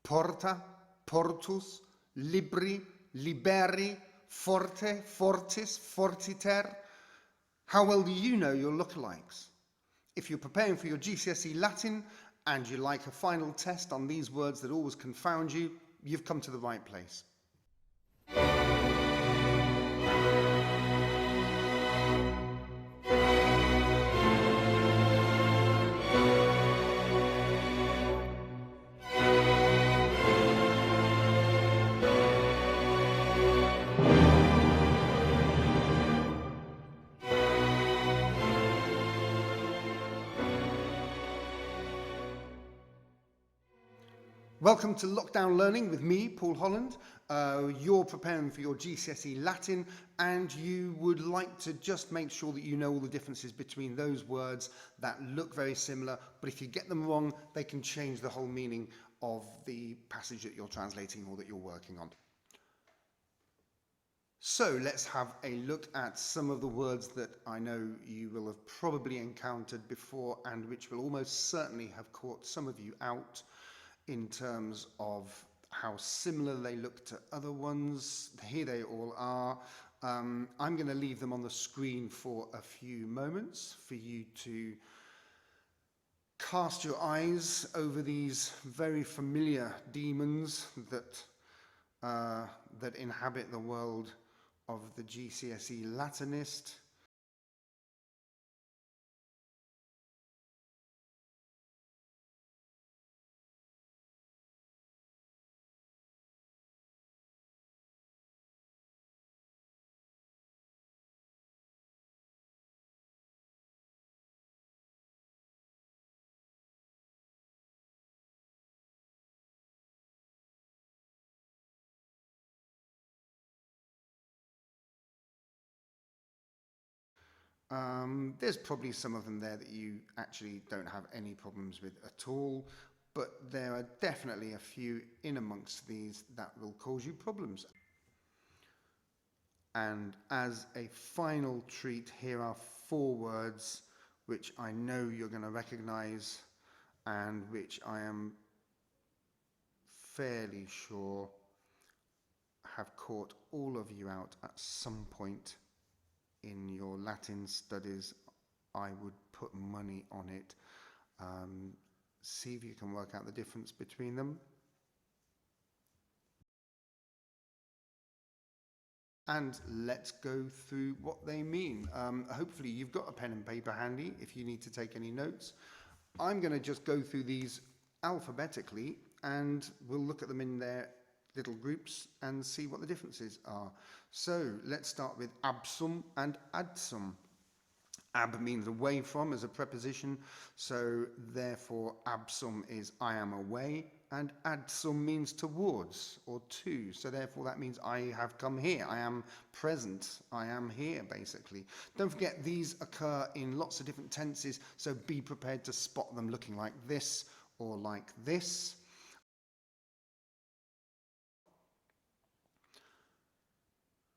porta, portus, libri, liberi, forte, fortis, fortiter. How well do you know your lookalikes? If you're preparing for your GCSE Latin and you like a final test on these words that always confound you, you've come to the right place. Welcome to Lockdown Learning with me, Paul Holland. You're preparing for your GCSE Latin and you would like to just make sure that you know all the differences between those words that look very similar, but if you get them wrong, they can change the whole meaning of the passage that you're translating or that you're working on. So let's have a look at some of the words that I know you will have probably encountered before and which will almost certainly have caught some of you out in terms of how similar they look to other ones. Here they all are. I'm going to leave them on the screen for a few moments for you to cast your eyes over these very familiar demons that inhabit the world of the GCSE Latinist. There's probably some of them there that you actually don't have any problems with at all, but there are definitely a few in amongst these that will cause you problems. And as a final treat, here are 4 words which I know you're going to recognize and which I am fairly sure have caught all of you out at some point in your Latin studies. I would put money on it. See if you can work out the difference between them. And let's go through what they mean. Hopefully you've got a pen and paper handy if you need to take any notes. I'm going to just go through these alphabetically and we'll look at them in their little groups and see what the differences are. So let's start with absum and adsum. Ab means away from as a preposition, so therefore absum is I am away, and adsum means towards or to, so therefore that means I have come here, I am present, I am here basically. Don't forget these occur in lots of different tenses, so be prepared to spot them looking like this or like this.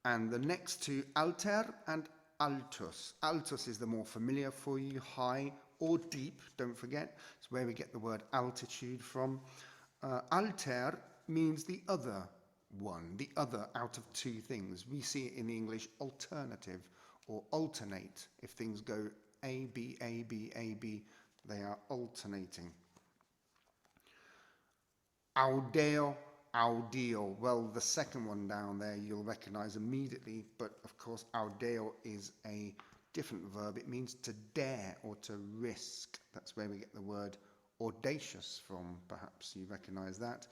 And the next two, alter and altus. Altus is the more familiar for you, high or deep, don't forget. It's where we get the word altitude from. Alter means the other one, the other out of 2 things. We see it in the English alternative or alternate. If things go A, B, A, B, A, B, they are alternating. Audeo, audeo. Well, the second one down there you'll recognize immediately, but of course audeo is a different verb. It means to dare or to risk. That's where we get the word audacious from. Perhaps you recognize that.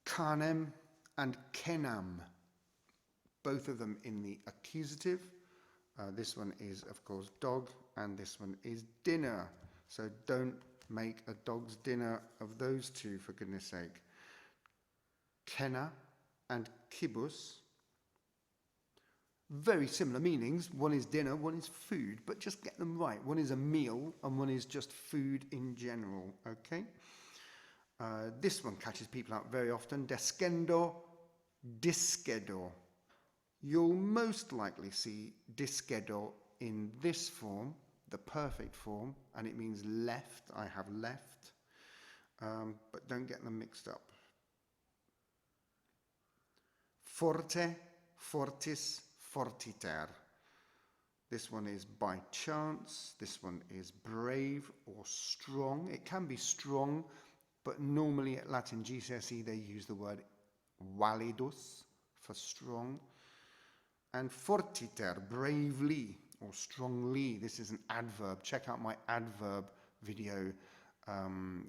Canem and kenam, both of them in the accusative. This one is of course dog and this one is dinner. So don't make a dog's dinner of those 2 for goodness sake. Kenna and kibus, very similar meanings. One is dinner, one is food, but just get them right. One is a meal and one is just food in general, okay? This one catches people out very often. Descendo, discedo. You'll most likely see discedo in this form, the perfect form, and it means left. I have left, but don't get them mixed up. Forte, fortis, fortiter. This one is by chance. This one is brave or strong. It can be strong, but normally at Latin GCSE they use the word validus for strong. And fortiter, bravely or strongly. This is an adverb. Check out my adverb video,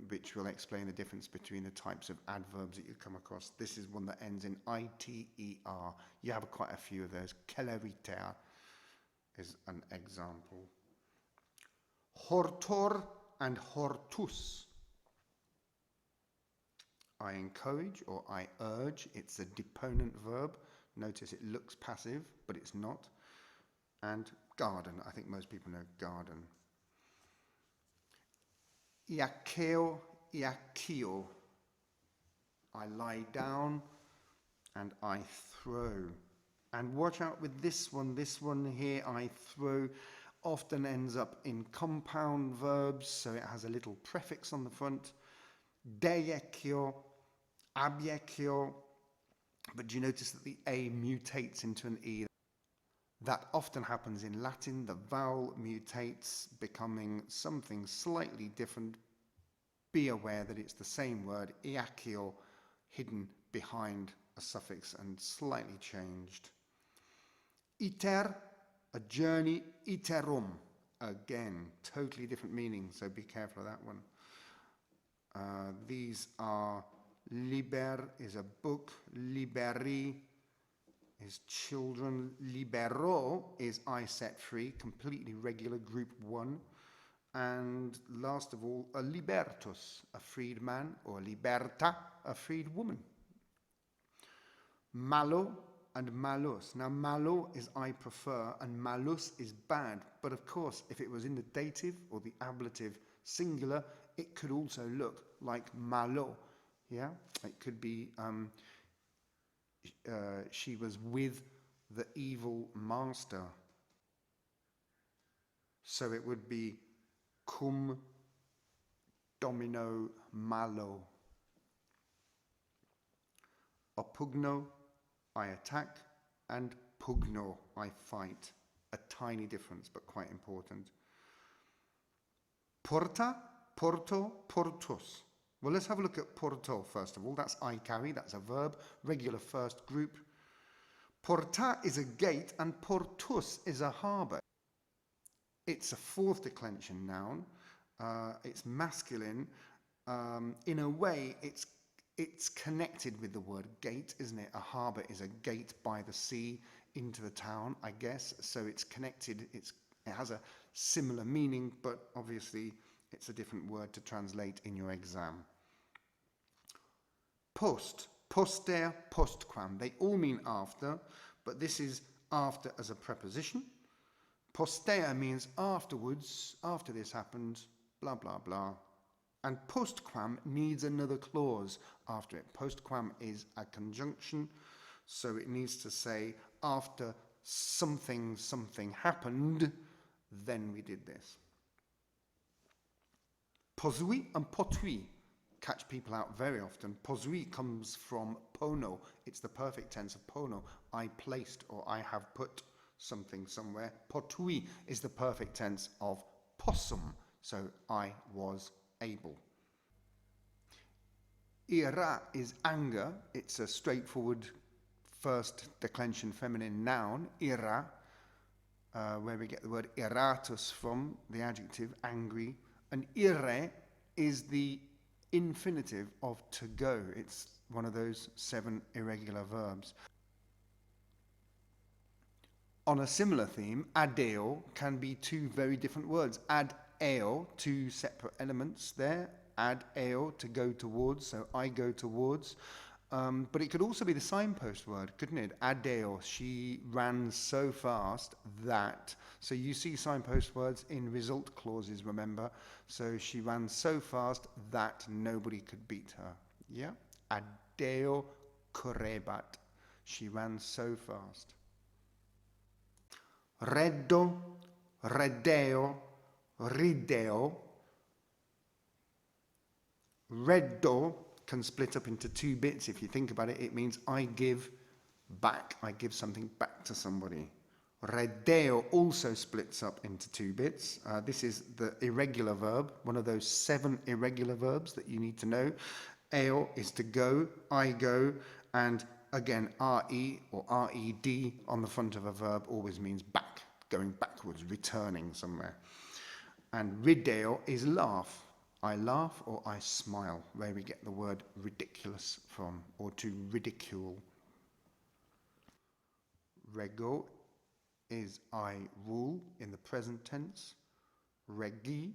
which will explain the difference between the types of adverbs that you come across. This is one that ends in iter. You have quite a few of those. Celeriter is an example. Hortor and hortus. I encourage or I urge. It's a deponent verb. Notice it looks passive, but it's not. And garden. I think most people know garden. Iakeo, iakio. I lie down and I throw. And watch out with this one here, I throw, often ends up in compound verbs, so it has a little prefix on the front. Deiekio, abiekio, but do you notice that the A mutates into an E? That often happens in Latin. The vowel mutates, becoming something slightly different. Be aware that it's the same word, iakio, hidden behind a suffix and slightly changed. Iter, a journey. Iterum, again, totally different meaning, so be careful of that one. These are liber is a book, liberi is children, libero is I set free, completely regular, group 1. And last of all, a libertus, a freed man, or liberta, a freed woman. Malo and malus. Now malo is I prefer and malus is bad, but of course if it was in the dative or the ablative singular, it could also look like malo. Yeah, it could be she was with the evil master. So it would be cum domino malo. Opugno, I attack, and pugno, I fight. A tiny difference, but quite important. Porta, porto, portus. Well, let's have a look at porto first of all. That's I carry, that's a verb, regular first group. Porta is a gate and portus is a harbour. It's a fourth declension noun. It's masculine. In a way, it's connected with the word gate, isn't it? A harbour is a gate by the sea into the town, I guess. So it's connected. It has a similar meaning, but obviously it's a different word to translate in your exam. Post, poster, postquam. They all mean after, but this is after as a preposition. Postea means afterwards, after this happened, blah, blah, blah. And postquam needs another clause after it. Postquam is a conjunction, so it needs to say after something happened, then we did this. Posui and potui catch people out very often. Posui comes from pono. It's the perfect tense of pono. I placed or I have put something somewhere. Potui is the perfect tense of possum. So I was able. Ira is anger. It's a straightforward first declension feminine noun. Ira, where we get the word iratus from, the adjective angry. And ire is the infinitive of to go. It's one of those 7 irregular verbs. On a similar theme, adeo can be 2 very different words. Ad eo, 2 separate elements there. Ad eo, to go towards, so I go towards. But it could also be the signpost word, couldn't it? Adeo, she ran so fast that. So you see signpost words in result clauses, remember? So she ran so fast that nobody could beat her. Yeah? Adeo correbat. She ran so fast. Reddo, reddeo, rideo. Reddo can split up into 2 bits. If you think about it, it means I give back. I give something back to somebody. Redeo also splits up into two bits. This is the irregular verb, one of those 7 irregular verbs that you need to know. Eo is to go, I go, and again, re or red on the front of a verb always means back, going backwards, returning somewhere. And rideo is laugh. I laugh or I smile, where we get the word ridiculous from, or to ridicule. Rego is I rule in the present tense. Regi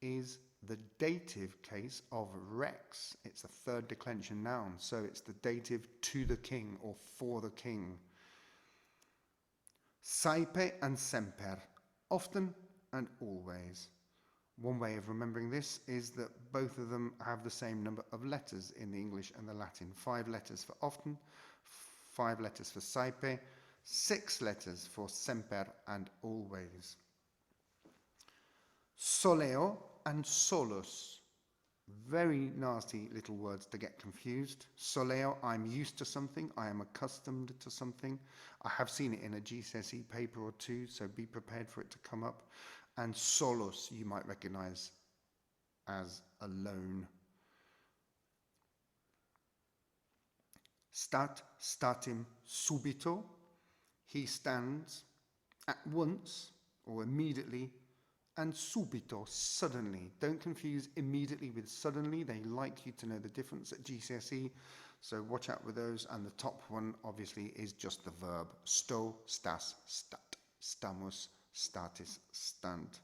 is the dative case of rex. It's a third declension noun, so it's the dative to the king or for the king. Saipe and semper, often and always. One way of remembering this is that both of them have the same number of letters in the English and the Latin. 5 letters for often, 5 letters for saipe, 6 letters for semper and always. Soleo and solus. Very nasty little words to get confused. Soleo, I'm used to something, I am accustomed to something. I have seen it in a GCSE paper or two, so be prepared for it to come up. And solus, you might recognize as alone. Stat, statim, subito. He stands at once or immediately, and subito, suddenly. Don't confuse immediately with suddenly. They like you to know the difference at GCSE, so watch out with those. And the top one, obviously, is just the verb. Sto, stas, stat. Stamus, statis, stand.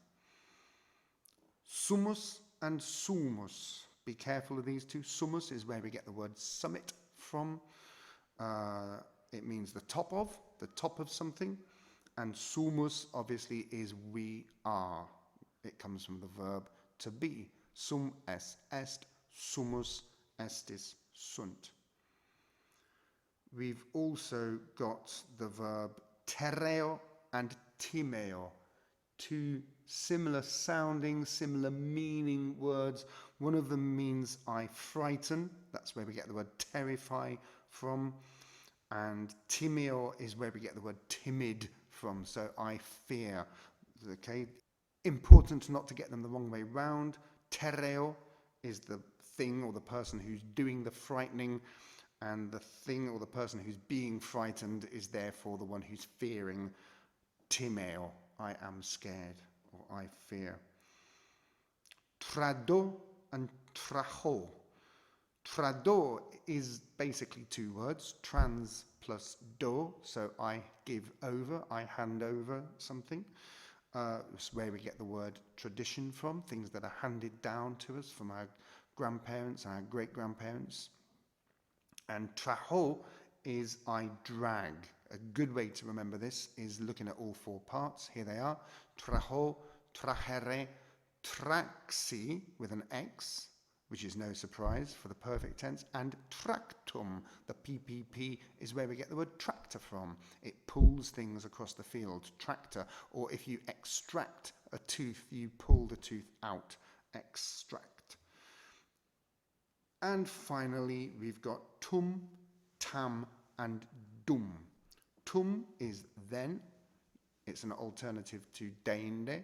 Sumus and sumus. Be careful of these two. Sumus is where we get the word summit from. It means the top of something. And sumus, obviously, is we are. It comes from the verb to be. Sum est, sumus estis sunt. We've also got the verb tereo and timeo. 2 similar sounding, similar meaning words. One of them means I frighten. That's where we get the word terrify from. And timeo is where we get the word timid from. So I fear. Okay. Important not to get them the wrong way round. Tereo is the thing or the person who's doing the frightening, and the thing or the person who's being frightened is therefore the one who's fearing. Timeo, I am scared or I fear. Trado and trajo. Trado is basically 2 words, trans plus do, so I give over, I hand over something. It's where we get the word tradition from, things that are handed down to us from our grandparents and our great-grandparents. And trajo is I drag. A good way to remember this is looking at all 4 parts. Here they are. Trajo, trajere, traxi with an X, which is no surprise for the perfect tense, and tractum, the PPP, is where we get the word tractor from. It pulls things across the field, tractor, or if you extract a tooth, you pull the tooth out, extract. And finally, we've got tum, tam, and dum. Tum is then, it's an alternative to deinde.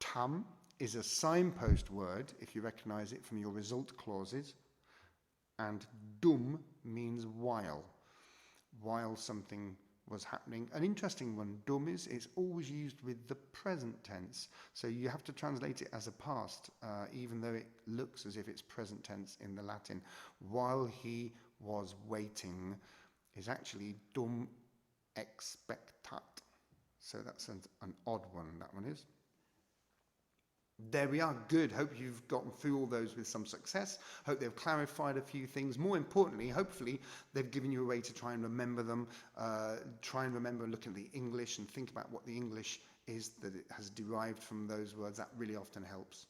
Tam is a signpost word, if you recognize it from your result clauses. And dum means while something was happening. An interesting one, dum is, it's always used with the present tense. So you have to translate it as a past, even though it looks as if it's present tense in the Latin. While he was waiting is actually dum expectat. So that's an odd one, that one is. There we are, good. Hope you've gotten through all those with some success. Hope they've clarified a few things. More importantly, hopefully, they've given you a way to try and remember them. Try and remember looking at the English and think about what the English is that it has derived from those words. That really often helps.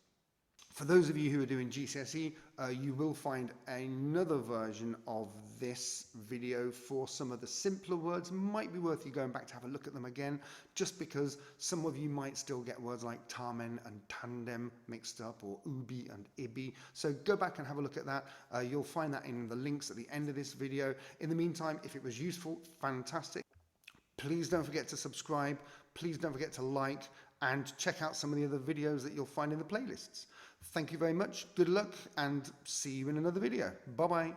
For those of you who are doing GCSE, you will find another version of this video for some of the simpler words. Might be worth you going back to have a look at them again, just because some of you might still get words like tamen and tandem mixed up, or ubi and ibi. So go back and have a look at that. You'll find that in the links at the end of this video. In the meantime, if it was useful, fantastic. Please don't forget to subscribe. Please don't forget to like and check out some of the other videos that you'll find in the playlists. Thank you very much, good luck, and see you in another video. Bye-bye.